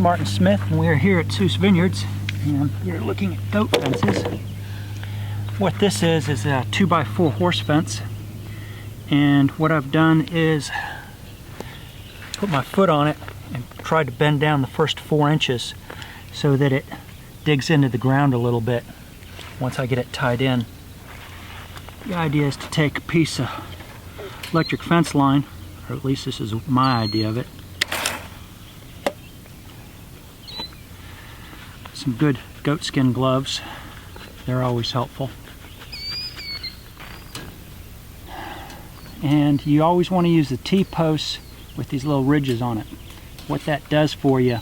Martin Smith, and we are here at SoosV Vineyards, and we're looking at goat fences. What this is a 2x4 horse fence, and what I've done is put my foot on it and tried to bend down the first 4 inches so that it digs into the ground a little bit once I get it tied in. The idea is to take a piece of electric fence line, or at least this is my idea of it. Some good goatskin gloves, they're always helpful. And you always want to use the T-posts with these little ridges on it. What that does for you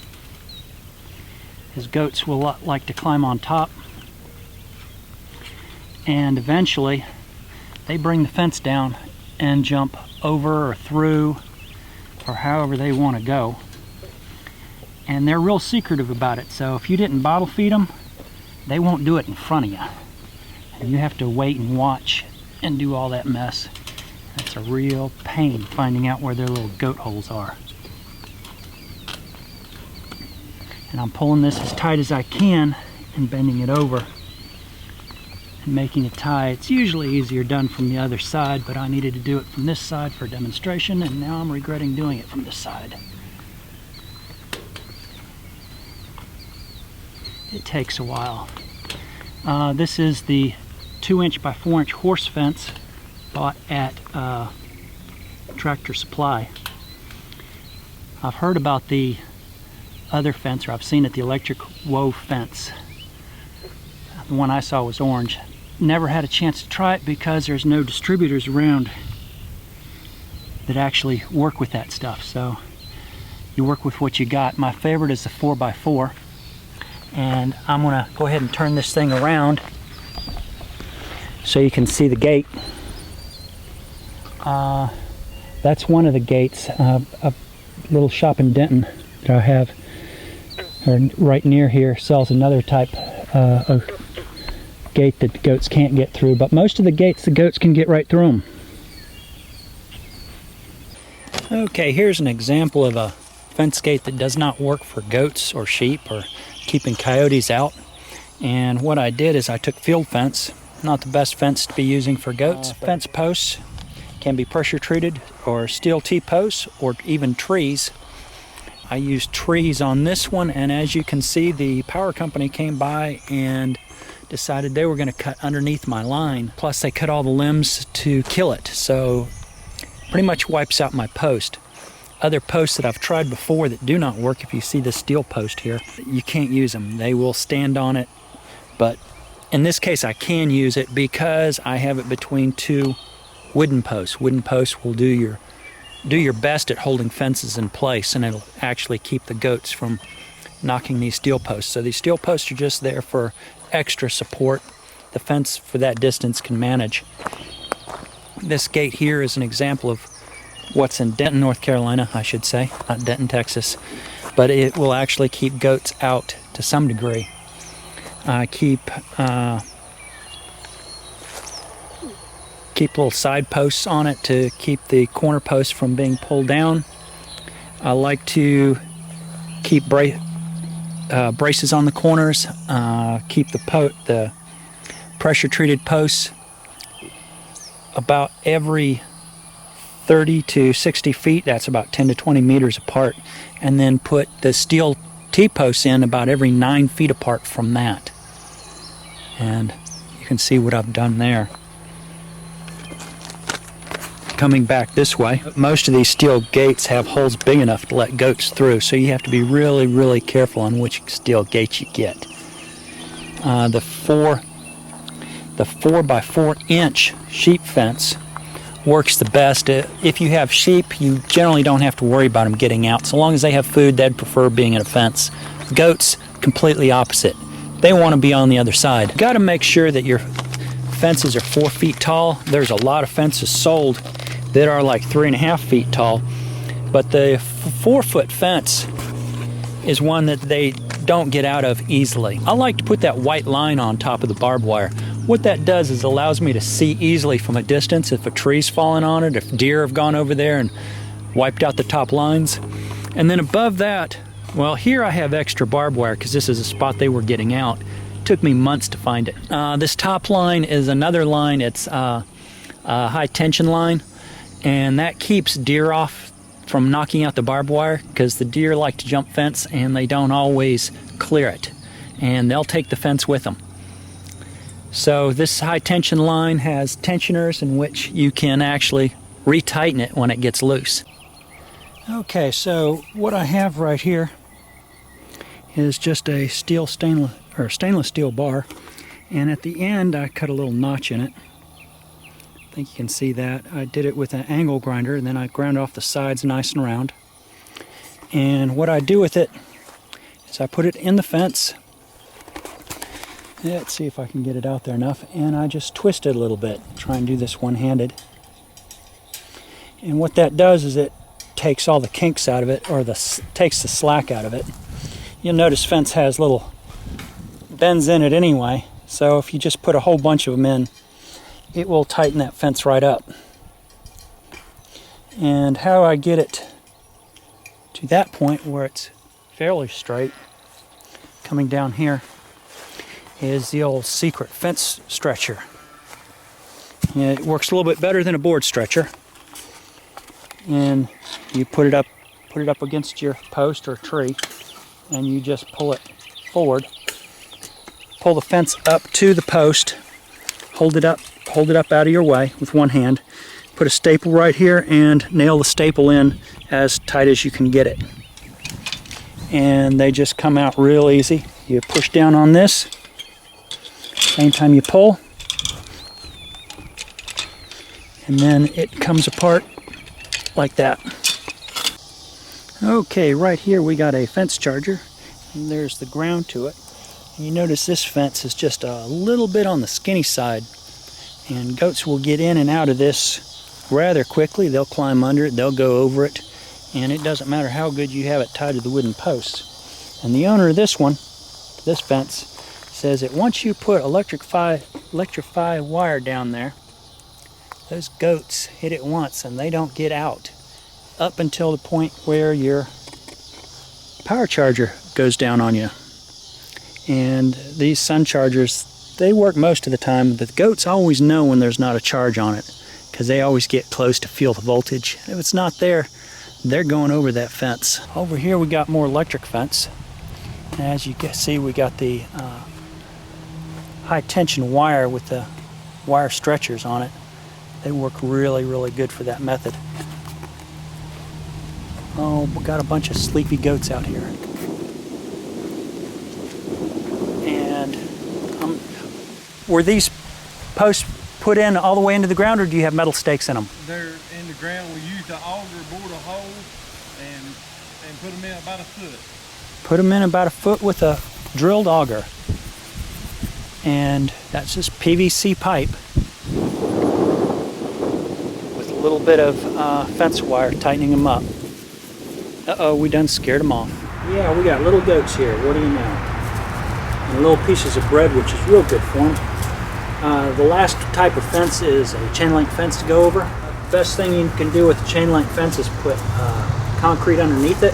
is goats will like to climb on top, and eventually they bring the fence down and jump over or through or however they want to go. And they're real secretive about it, so if you didn't bottle feed them, they won't do it in front of you. And you have to wait and watch and do all that mess. It's a real pain finding out where their little goat holes are. And I'm pulling this as tight as I can and bending it over and making a tie. It's usually easier done from the other side, but I needed to do it from this side for demonstration, and now I'm regretting doing it from this side. It takes a while. This is the 2-inch by 4-inch horse fence bought at Tractor Supply. I've heard about the other fence, or I've seen it, the electric wove fence. The one I saw was orange. Never had a chance to try it because there's no distributors around that actually work with that stuff, so you work with what you got. My favorite is the 4x4, and I'm gonna go ahead and turn this thing around so you can see the gate. That's one of the gates. A little shop in Denton that I have, or right near here, sells another type of gate that goats can't get through, but most of the gates the goats can get right through them. Okay, here's an example of a fence gate that does not work for goats or sheep or keeping coyotes out. And what I did is I took field fence, not the best fence to be using for goats. Fence posts can be pressure treated, or steel T-posts, or even trees. I used trees on this one, and as you can see, the power company came by and decided they were going to cut underneath my line. Plus they cut all the limbs to kill it, so pretty much wipes out my post. Other posts that I've tried before that do not work, if you see this steel post here, you can't use them. They will stand on it, but in this case I can use it because I have it between 2 wooden posts. Wooden posts will do your best at holding fences in place, and it'll actually keep the goats from knocking these steel posts. So these steel posts are just there for extra support. The fence for that distance can manage. This gate here is an example of what's in Denton, North Carolina, I should say, not Denton, Texas, but it will actually keep goats out to some degree. I keep little side posts on it to keep the corner posts from being pulled down. I like to keep braces on the corners, keep the pressure treated posts about every 30 to 60 feet, that's about 10 to 20 meters apart, and then put the steel T-posts in about every 9 feet apart from that. And you can see what I've done there. Coming back this way, most of these steel gates have holes big enough to let goats through, so you have to be really, really careful on which steel gate you get. The 4x4-inch sheep fence works the best. If you have sheep, you generally don't have to worry about them getting out. So long as they have food, they'd prefer being in a fence. Goats, completely opposite. They want to be on the other side. You got to make sure that your fences are 4 feet tall. There's a lot of fences sold that are like 3.5 feet tall, but the 4-foot fence is one that they don't get out of easily. I like to put that white line on top of the barbed wire. What that does is allows me to see easily from a distance if a tree's fallen on it, if deer have gone over there and wiped out the top lines. And then above that, Well, here I have extra barbed wire because this is a spot they were getting out. It took me months to find it. This top line is another line. It's a high tension line, and that keeps deer off from knocking out the barbed wire because the deer like to jump fence and they don't always clear it, and they'll take the fence with them. So this high tension line has tensioners in which you can actually retighten it when it gets loose. Okay, so what I have right here is just a stainless steel bar, and at the end I cut a little notch in it. I think you can see that. I did it with an angle grinder, and then I ground off the sides nice and round. And what I do with it is I put it in the fence. Let's see if I can get it out there enough, and I just twist it a little bit. Try and do this one-handed. And what that does is it takes all the kinks out of it, or takes the slack out of it. You'll notice fence has little bends in it anyway, so if you just put a whole bunch of them in, it will tighten that fence right up. And how I get it to that point where it's fairly straight, coming down here, is the old secret fence stretcher. It works a little bit better than a board stretcher. And you put it up against your post or tree, and you just pull it forward. Pull the fence up to the post. Hold it up out of your way with one hand. Put a staple right here and nail the staple in as tight as you can get it. And they just come out real easy. You push down on this. Same time you pull. And then it comes apart like that. Okay, right here we got a fence charger, and there's the ground to it. And you notice this fence is just a little bit on the skinny side, and goats will get in and out of this rather quickly. They'll climb under it, they'll go over it, and it doesn't matter how good you have it tied to the wooden posts. And the owner of this fence, says that once you put electrify wire down there, those goats hit it once and they don't get out up until the point where your power charger goes down on you. And these sun chargers, they work most of the time. The goats always know when there's not a charge on it because they always get close to feel the voltage. If it's not there, they're going over that fence. Over here we got more electric fence. As you can see, we got the high tension wire with the wire stretchers on it. They work really, really good for that method. Oh, we got a bunch of sleepy goats out here. And were these posts put in all the way into the ground, or do you have metal stakes in them? They're in the ground. We used the auger, bored a hole, and put them in about a foot. Put them in about a foot with a drilled auger. And that's just PVC pipe with a little bit of fence wire tightening them up. Uh-oh, we done scared them off. Yeah, we got little goats here. What do you know? And little pieces of bread, which is real good for them. The last type of fence is a chain link fence to go over. The best thing you can do with a chain link fence is put concrete underneath it.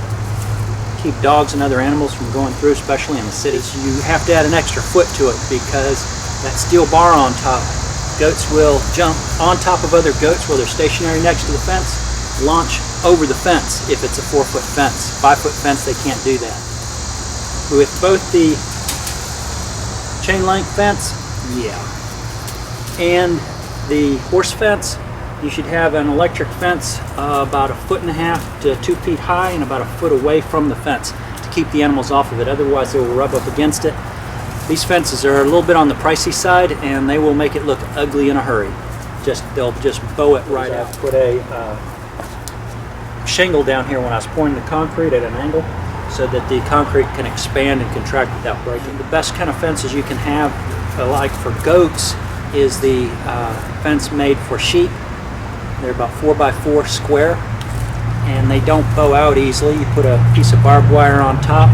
Keep dogs and other animals from going through, especially in the cities. You have to add an extra foot to it because that steel bar on top, goats will jump on top of other goats while they're stationary next to the fence, launch over the fence if it's a 4-foot fence. 5-foot fence, they can't do that. With both the chain link fence, and the horse fence, you should have an electric fence about 1.5 to 2 feet high and about a foot away from the fence to keep the animals off of it. Otherwise, they will rub up against it. These fences are a little bit on the pricey side, and they will make it look ugly in a hurry. They'll just bow it right out. Put a shingle down here when I was pouring the concrete at an angle so that the concrete can expand and contract without breaking. The best kind of fences you can have, like for goats, is the fence made for sheep. They're about 4x4 square, and they don't bow out easily. You put a piece of barbed wire on top,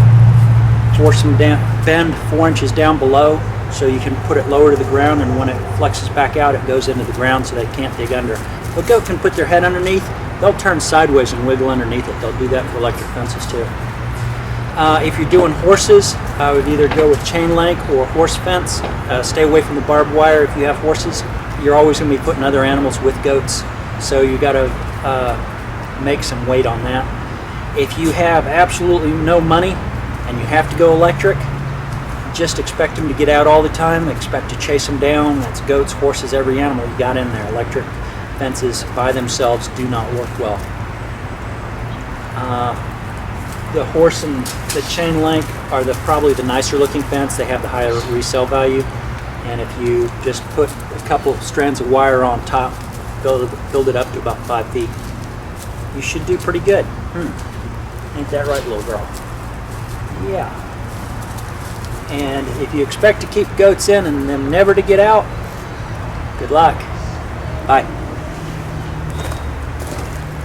force them down, bend 4 inches down below so you can put it lower to the ground, and when it flexes back out, it goes into the ground so they can't dig under. A goat can put their head underneath. They'll turn sideways and wiggle underneath it. They'll do that for electric fences too. If you're doing horses, I would either go with Chainlink or horse fence. Stay away from the barbed wire if you have horses. You're always going to be putting other animals with goats, so you got to make some weight on that. If you have absolutely no money and you have to go electric, just expect them to get out all the time. Expect to chase them down. That's goats, horses, every animal you got in there. Electric fences by themselves do not work well. The horse and the chain link are probably the nicer looking fence. They have the higher resale value. And if you just put a couple of strands of wire on top, build it up to about 5 feet, you should do pretty good. Ain't that right, little girl? Yeah. And if you expect to keep goats in and them never to get out, good luck. Bye.